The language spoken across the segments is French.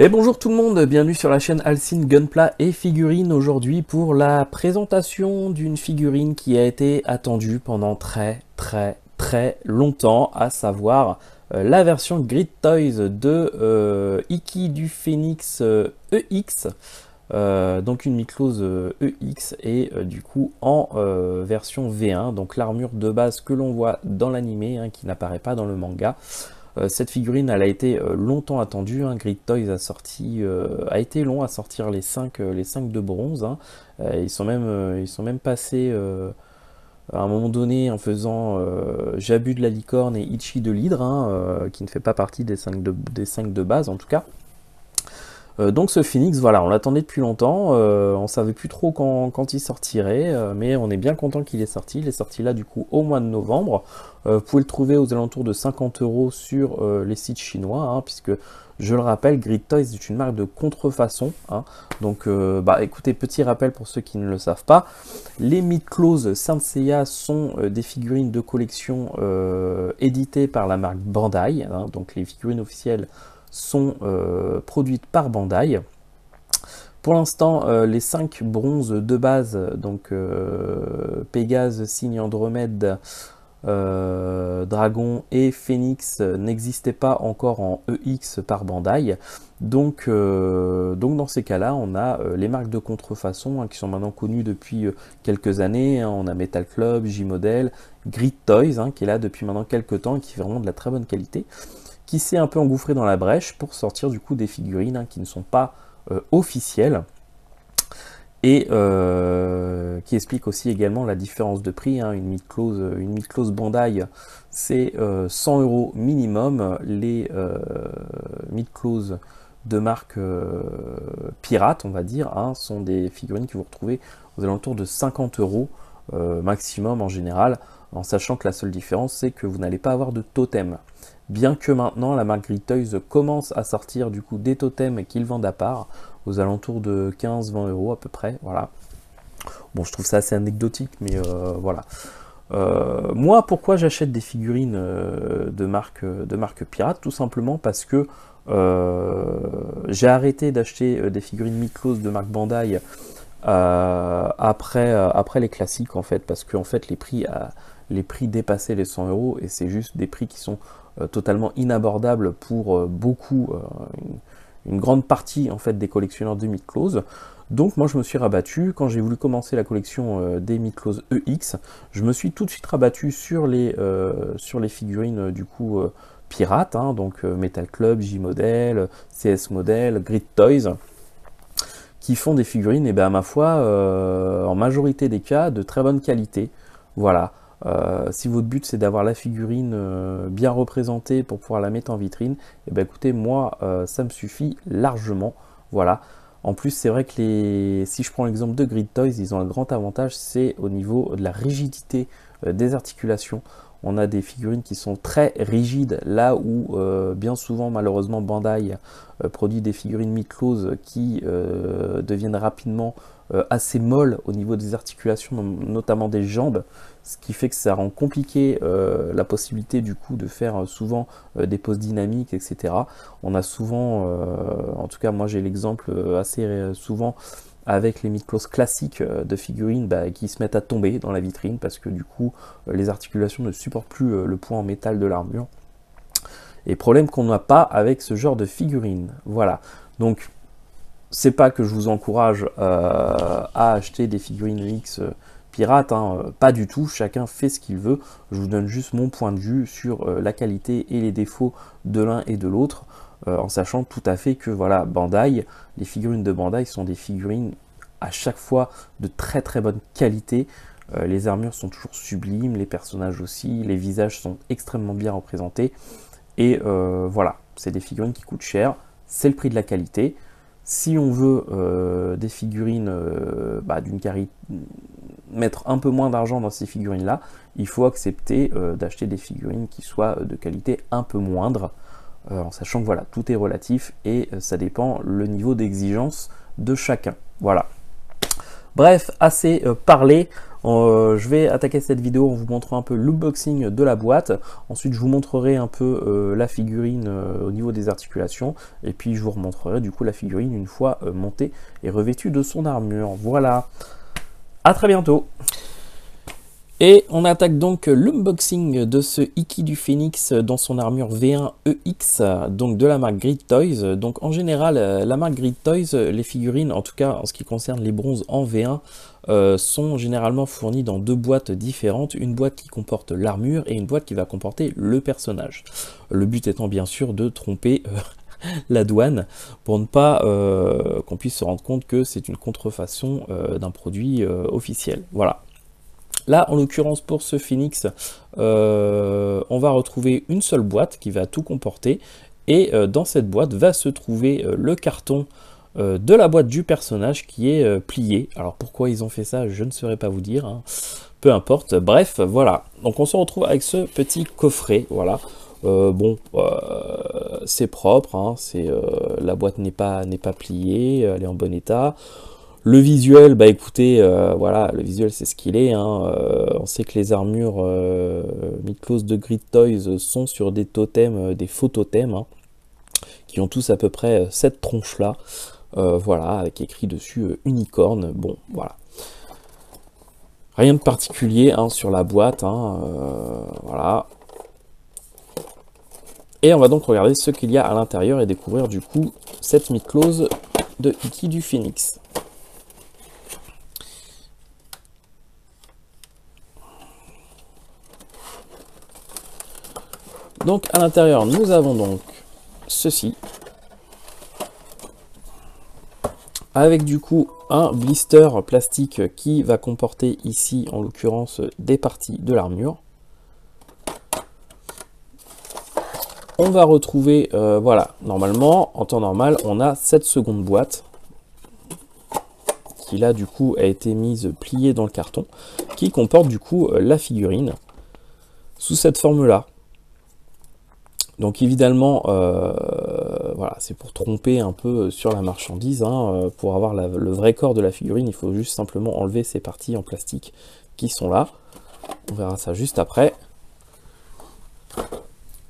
Et bonjour tout le monde, bienvenue sur la chaîne Alcine Gunpla et Figurines aujourd'hui pour la présentation d'une figurine qui a été attendue pendant très longtemps, à savoir la version Grid Toys de Iki du Phoenix EX, donc une Miklos EX et du coup en version V1, donc l'armure de base que l'on voit dans l'animé, qui n'apparaît pas dans le manga. Cette figurine, elle a été longtemps attendue. Grid Toys a été long à sortir les 5 de bronze. Ils sont même passés à un moment donné en faisant Jabu de la licorne et Ichi de l'hydre, qui ne fait pas partie des 5 de base en tout cas. Donc ce Phoenix, voilà, on l'attendait depuis longtemps, on savait plus trop quand il sortirait, mais on est bien content qu'il est sorti. Il est sorti là du coup au mois de novembre. Vous pouvez le trouver aux alentours de 50 € sur les sites chinois, puisque je le rappelle, Grid Toys est une marque de contrefaçon. Donc écoutez, petit rappel pour ceux qui ne le savent pas, les Miklos Saint Seiya sont des figurines de collection éditées par la marque Bandai, donc les figurines officielles sont produites par Bandai. Pour l'instant, les 5 bronzes de base, donc Pégase, Cygne, Andromède, Dragon et Phoenix, n'existaient pas encore en EX par Bandai. Donc dans ces cas-là, on a les marques de contrefaçon qui sont maintenant connues depuis quelques années. On a Metal Club, J-Model, Grid Toys qui est là depuis maintenant quelques temps et qui fait vraiment de la très bonne qualité, qui s'est un peu engouffré dans la brèche pour sortir du coup des figurines qui ne sont pas officielles et qui explique aussi également la différence de prix. Une Miklos Bandai c'est 100 € minimum, les Miklos de marque pirate on va dire sont des figurines que vous retrouvez aux alentours de 50 € maximum en général, en sachant que la seule différence c'est que vous n'allez pas avoir de totem. Bien que maintenant la marque Grid Toys commence à sortir du coup des totems qu'ils vendent à part, aux alentours de 15-20 € à peu près, voilà. Bon, je trouve ça assez anecdotique, mais voilà. Moi, pourquoi j'achète des figurines de marque pirate? Tout simplement parce que j'ai arrêté d'acheter des figurines Miklos de marque Bandai après les classiques en fait, parce que en fait les prix dépassaient les 100 € et c'est juste des prix qui sont totalement inabordables pour une grande partie en fait des collectionneurs de Miklos. Donc moi je me suis rabattu, quand j'ai voulu commencer la collection des Miklos EX, je me suis tout de suite rabattu sur les figurines du coup pirates, donc Metal Club, J-Model, CS Model, Grid Toys, qui font des figurines, et à ma foi, en majorité des cas, de très bonne qualité. Voilà. Si votre but c'est d'avoir la figurine bien représentée pour pouvoir la mettre en vitrine, écoutez, moi ça me suffit largement. Voilà. En plus, c'est vrai que si je prends l'exemple de Grid Toys, ils ont un grand avantage, c'est au niveau de la rigidité des articulations. On a des figurines qui sont très rigides, là où bien souvent, malheureusement, Bandai produit des figurines Miklos qui deviennent rapidement assez molles au niveau des articulations, notamment des jambes, ce qui fait que ça rend compliqué la possibilité du coup de faire souvent des poses dynamiques, etc. On a souvent, en tout cas moi j'ai l'exemple assez souvent avec les Miklos classiques de figurines qui se mettent à tomber dans la vitrine parce que du coup les articulations ne supportent plus le poids en métal de l'armure. Et problème qu'on n'a pas avec ce genre de figurines. Voilà. Donc c'est pas que je vous encourage à acheter des figurines X pirates, pas du tout, chacun fait ce qu'il veut. Je vous donne juste mon point de vue sur la qualité et les défauts de l'un et de l'autre. En sachant tout à fait que voilà, Bandai, les figurines de Bandai sont des figurines à chaque fois de très bonne qualité. Les armures sont toujours sublimes, les personnages aussi, les visages sont extrêmement bien représentés. Et voilà, c'est des figurines qui coûtent cher, c'est le prix de la qualité. Si on veut des figurines mettre un peu moins d'argent dans ces figurines-là, il faut accepter d'acheter des figurines qui soient de qualité un peu moindre. En sachant que voilà, tout est relatif et ça dépend le niveau d'exigence de chacun. Voilà. Bref, assez parlé. Je vais attaquer cette vidéo en vous montrant un peu l'unboxing de la boîte. Ensuite, je vous montrerai un peu la figurine au niveau des articulations. Et puis, je vous remontrerai du coup la figurine une fois montée et revêtue de son armure. Voilà. À très bientôt. Et on attaque donc l'unboxing de ce Iki du Phénix dans son armure V1 EX, donc de la marque Grid Toys. Donc en général, la marque Grid Toys, les figurines, en tout cas en ce qui concerne les bronzes en V1, sont généralement fournies dans deux boîtes différentes, une boîte qui comporte l'armure et une boîte qui va comporter le personnage. Le but étant bien sûr de tromper la douane pour ne pas qu'on puisse se rendre compte que c'est une contrefaçon d'un produit officiel. Voilà. Là, en l'occurrence, pour ce Phénix, on va retrouver une seule boîte qui va tout comporter. Et dans cette boîte va se trouver le carton de la boîte du personnage qui est plié. Alors pourquoi ils ont fait ça, je ne saurais pas vous dire, hein. Peu importe. Bref, voilà. Donc on se retrouve avec ce petit coffret. Voilà. C'est propre. Hein. La boîte n'est pas pliée. Elle est en bon état. Le visuel, bah écoutez, voilà, le visuel c'est ce qu'il est. Hein. On sait que les armures Miklos de Grid Toys sont sur des totems, des faux totems, hein, qui ont tous à peu près cette tronche-là. Voilà, avec écrit dessus unicorne. Bon, voilà. Rien de particulier hein, sur la boîte. Hein, voilà. Et on va donc regarder ce qu'il y a à l'intérieur et découvrir du coup cette Miklos de Iki du Phénix. Donc à l'intérieur, nous avons donc ceci. Avec du coup un blister plastique qui va comporter ici, en l'occurrence, des parties de l'armure. On va retrouver, voilà, normalement, en temps normal, on a cette seconde boîte qui là du coup a été mise pliée dans le carton, qui comporte du coup la figurine sous cette forme-là. Donc évidemment, voilà, c'est pour tromper un peu sur la marchandise. Hein, pour avoir le vrai corps de la figurine, il faut juste simplement enlever ces parties en plastique qui sont là. On verra ça juste après.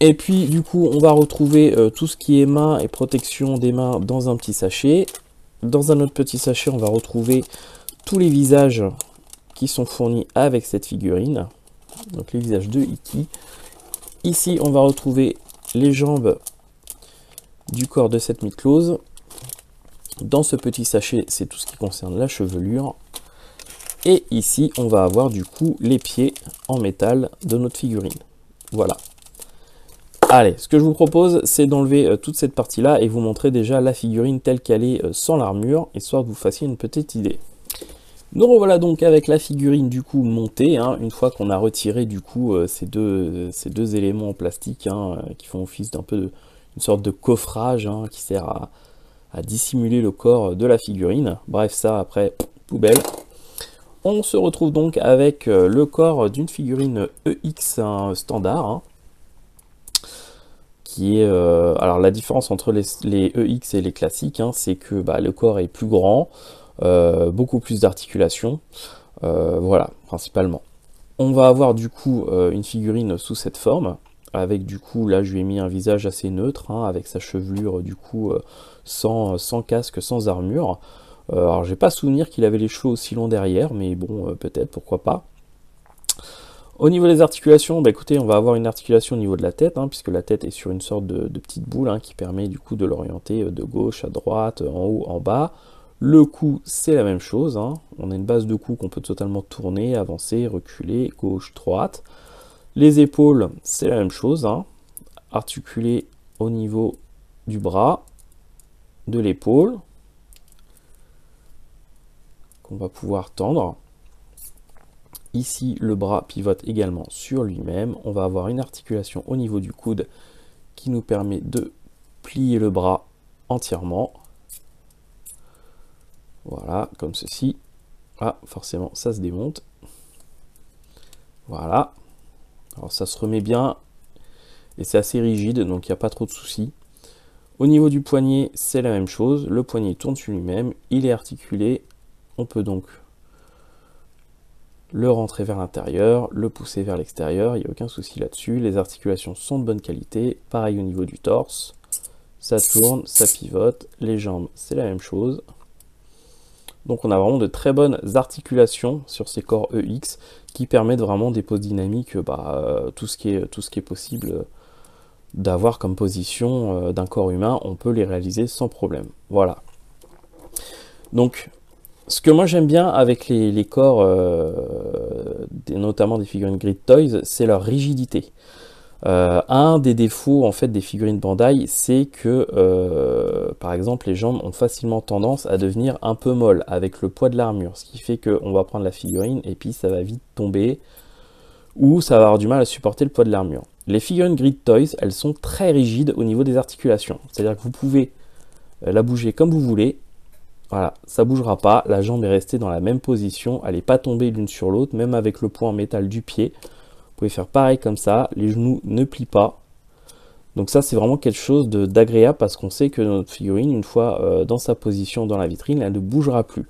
Et puis du coup, on va retrouver tout ce qui est main et protection des mains dans un petit sachet. Dans un autre petit sachet, on va retrouver tous les visages qui sont fournis avec cette figurine. Donc les visages de Iki. Ici, on va retrouver les jambes du corps de cette Miklos. Dans ce petit sachet, c'est tout ce qui concerne la chevelure. Et ici, on va avoir du coup les pieds en métal de notre figurine. Voilà. Allez, ce que je vous propose, c'est d'enlever toute cette partie-là et vous montrer déjà la figurine telle qu'elle est sans l'armure, histoire que vous fassiez une petite idée. Nous revoilà donc avec la figurine du coup montée, hein, une fois qu'on a retiré du coup ces deux éléments en plastique hein, qui font office d'un peu une sorte de coffrage hein, qui sert à dissimuler le corps de la figurine. Bref, ça après, poubelle. On se retrouve donc avec le corps d'une figurine EX standard, hein, qui est... alors la différence entre les EX et les classiques, hein, c'est que bah, le corps est plus grand, beaucoup plus d'articulation, voilà, principalement. On va avoir du coup une figurine sous cette forme, avec du coup, là je lui ai mis un visage assez neutre, hein, avec sa chevelure du coup sans casque, sans armure. Alors j'ai pas souvenir qu'il avait les cheveux aussi longs derrière, mais bon, peut-être, pourquoi pas. Au niveau des articulations, bah écoutez, on va avoir une articulation au niveau de la tête, hein, puisque la tête est sur une sorte de petite boule hein, qui permet du coup de l'orienter de gauche à droite, en haut, en bas. Le cou, c'est la même chose. Hein. On a une base de cou qu'on peut totalement tourner, avancer, reculer, gauche, droite. Les épaules, c'est la même chose. Hein. Articulé au niveau du bras, de l'épaule, qu'on va pouvoir tendre. Ici, le bras pivote également sur lui-même. On va avoir une articulation au niveau du coude qui nous permet de plier le bras entièrement. Voilà, comme ceci. Ah, forcément, ça se démonte. Voilà. Alors, ça se remet bien. Et c'est assez rigide, donc il n'y a pas trop de soucis. Au niveau du poignet, c'est la même chose. Le poignet tourne sur lui-même. Il est articulé. On peut donc le rentrer vers l'intérieur, le pousser vers l'extérieur, il n'y a aucun souci là-dessus. Les articulations sont de bonne qualité, pareil au niveau du torse. Ça tourne, ça pivote, les jambes c'est la même chose. Donc on a vraiment de très bonnes articulations sur ces corps EX qui permettent vraiment des poses dynamiques, tout ce qui est possible d'avoir comme position d'un corps humain, on peut les réaliser sans problème. Voilà. Donc ce que moi j'aime bien avec les corps, notamment des figurines Grid Toys, c'est leur rigidité. Un des défauts en fait des figurines Bandai, c'est que par exemple les jambes ont facilement tendance à devenir un peu molles avec le poids de l'armure, ce qui fait qu'on va prendre la figurine et puis ça va vite tomber ou ça va avoir du mal à supporter le poids de l'armure. Les figurines Grid Toys, elles sont très rigides au niveau des articulations, c'est-à-dire que vous pouvez la bouger comme vous voulez. Voilà, ça bougera pas, la jambe est restée dans la même position, elle n'est pas tombée l'une sur l'autre, même avec le poids en métal du pied. Vous pouvez faire pareil comme ça, les genoux ne plient pas. Donc ça c'est vraiment quelque chose d'agréable parce qu'on sait que notre figurine, une fois dans sa position dans la vitrine, elle ne bougera plus.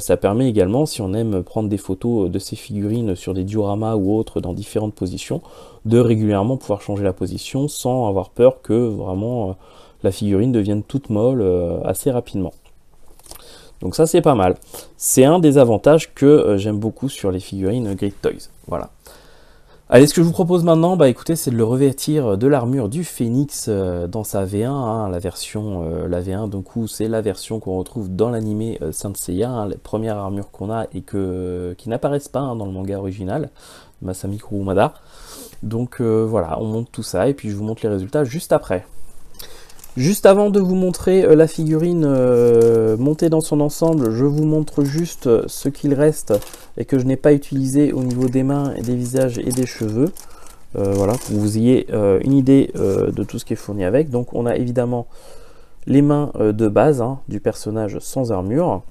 Ça permet également, si on aime prendre des photos de ces figurines sur des dioramas ou autres dans différentes positions, de régulièrement pouvoir changer la position sans avoir peur que vraiment la figurine devienne toute molle assez rapidement. Donc ça c'est pas mal. C'est un des avantages que j'aime beaucoup sur les figurines Grid Toys. Voilà. Allez, ce que je vous propose maintenant, écoutez, c'est de le revêtir de l'armure du Phénix dans sa V1, hein, la la V1, donc c'est la version qu'on retrouve dans l'animé Saint Seiya, hein, les premières armures qu'on a et qui n'apparaissent pas dans le manga original, Masami Kurumada. Donc voilà, on monte tout ça et puis je vous montre les résultats juste après. Juste avant de vous montrer la figurine montée dans son ensemble, je vous montre juste ce qu'il reste et que je n'ai pas utilisé au niveau des mains, et des visages et des cheveux. Voilà, pour que vous ayez une idée de tout ce qui est fourni avec. Donc on a évidemment les mains de base du personnage sans armure.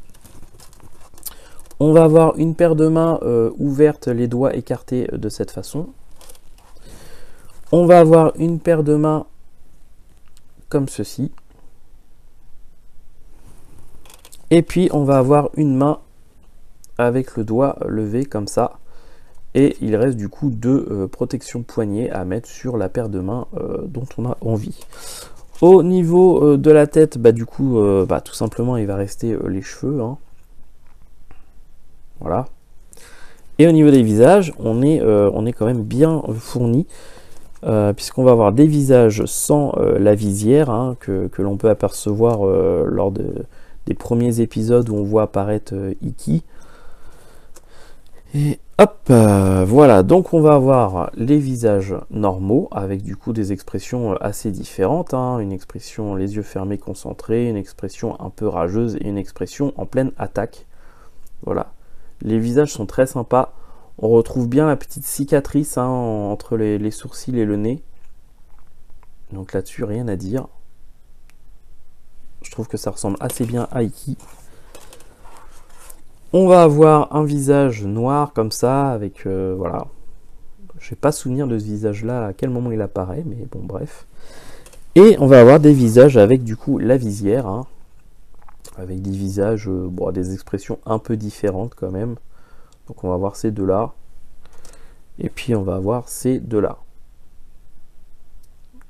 On va avoir une paire de mains ouvertes, les doigts écartés de cette façon. On va avoir une paire de mains comme ceci. Et puis on va avoir une main avec le doigt levé comme ça. Et il reste du coup deux protections poignets à mettre sur la paire de mains dont on a envie. Au niveau de la tête, du coup, tout simplement il va rester les cheveux. Voilà. Et au niveau des visages, on est quand même bien fourni. Puisqu'on va avoir des visages sans la visière que l'on peut apercevoir lors des premiers épisodes où on voit apparaître Ikki. Et hop, voilà, donc on va avoir les visages normaux avec du coup des expressions assez différentes, une expression les yeux fermés concentrés, une expression un peu rageuse et une expression en pleine attaque. Voilà, les visages sont très sympas. On retrouve bien la petite cicatrice entre les sourcils et le nez. Donc là-dessus, rien à dire. Je trouve que ça ressemble assez bien à Ikki. On va avoir un visage noir comme ça, avec... voilà. Je n'ai pas souvenir de ce visage-là, à quel moment il apparaît, mais bon, bref. Et on va avoir des visages avec du coup la visière. Avec des visages, des expressions un peu différentes quand même. Donc on va voir ces deux-là. Et puis on va avoir ces deux-là.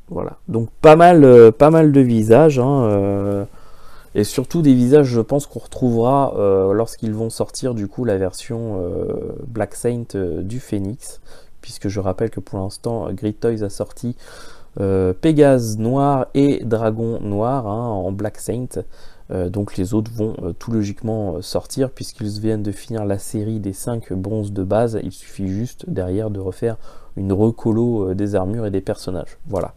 Voilà. Donc pas mal de visages. Et surtout des visages, je pense, qu'on retrouvera lorsqu'ils vont sortir du coup la version Black Saint du Phénix. Puisque je rappelle que pour l'instant, Grid Toys a sorti Pégase noir et Dragon noir en Black Saint. Donc les autres vont tout logiquement sortir puisqu'ils viennent de finir la série des 5 bronzes de base. Il suffit juste derrière de refaire une recolo des armures et des personnages. Voilà.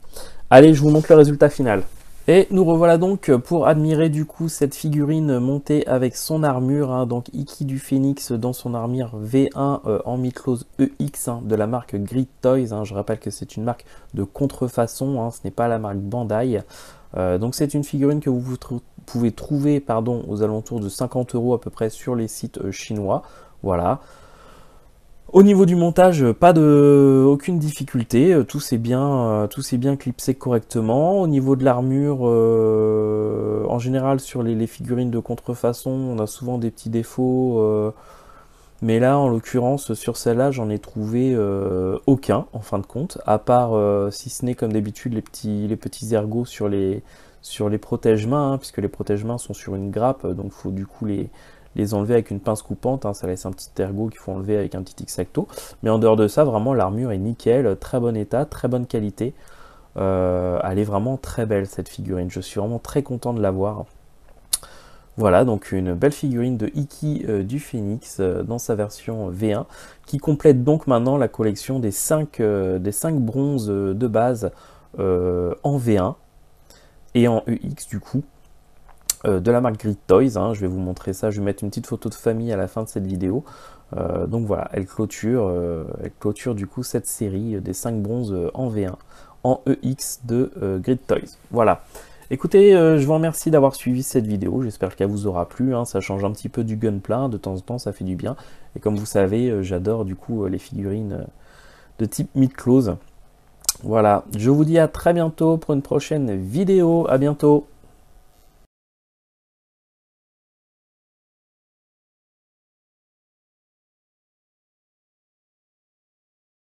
Allez, je vous montre le résultat final. Et nous revoilà donc pour admirer du coup cette figurine montée avec son armure, donc Ikki du Phénix dans son armure V1 en Mythlos EX de la marque Grid Toys. Je rappelle que c'est une marque de contrefaçon, ce n'est pas la marque Bandai. Donc c'est une figurine que vous pouvez trouver aux alentours de 50 € à peu près sur les sites chinois. Voilà. Au niveau du montage, aucune difficulté, tout s'est bien clipsé correctement. Au niveau de l'armure, en général sur les figurines de contrefaçon, on a souvent des petits défauts Mais là, en l'occurrence, sur celle-là, j'en ai trouvé aucun, en fin de compte, à part, si ce n'est comme d'habitude, les petits ergots sur les protège-mains, hein, puisque les protège-mains sont sur une grappe, donc il faut du coup les enlever avec une pince coupante, hein, ça laisse un petit ergot qu'il faut enlever avec un petit X-Acto. Mais en dehors de ça, vraiment, l'armure est nickel, très bon état, très bonne qualité. Elle est vraiment très belle, cette figurine, je suis vraiment très content de l'avoir. Voilà, donc une belle figurine de Iki du Phénix dans sa version V1, qui complète donc maintenant la collection des 5 bronzes de base en V1 et en EX du coup, de la marque Grid Toys, hein. Je vais vous montrer ça, je vais mettre une petite photo de famille à la fin de cette vidéo. Donc voilà, elle clôture du coup cette série des 5 bronzes en V1, en EX de Grid Toys. Voilà. Écoutez, je vous remercie d'avoir suivi cette vidéo, j'espère qu'elle vous aura plu, hein. Ça change un petit peu du Gunpla, de temps en temps ça fait du bien. Et comme vous savez, j'adore du coup les figurines de type mid-close. Voilà, je vous dis à très bientôt pour une prochaine vidéo, à bientôt.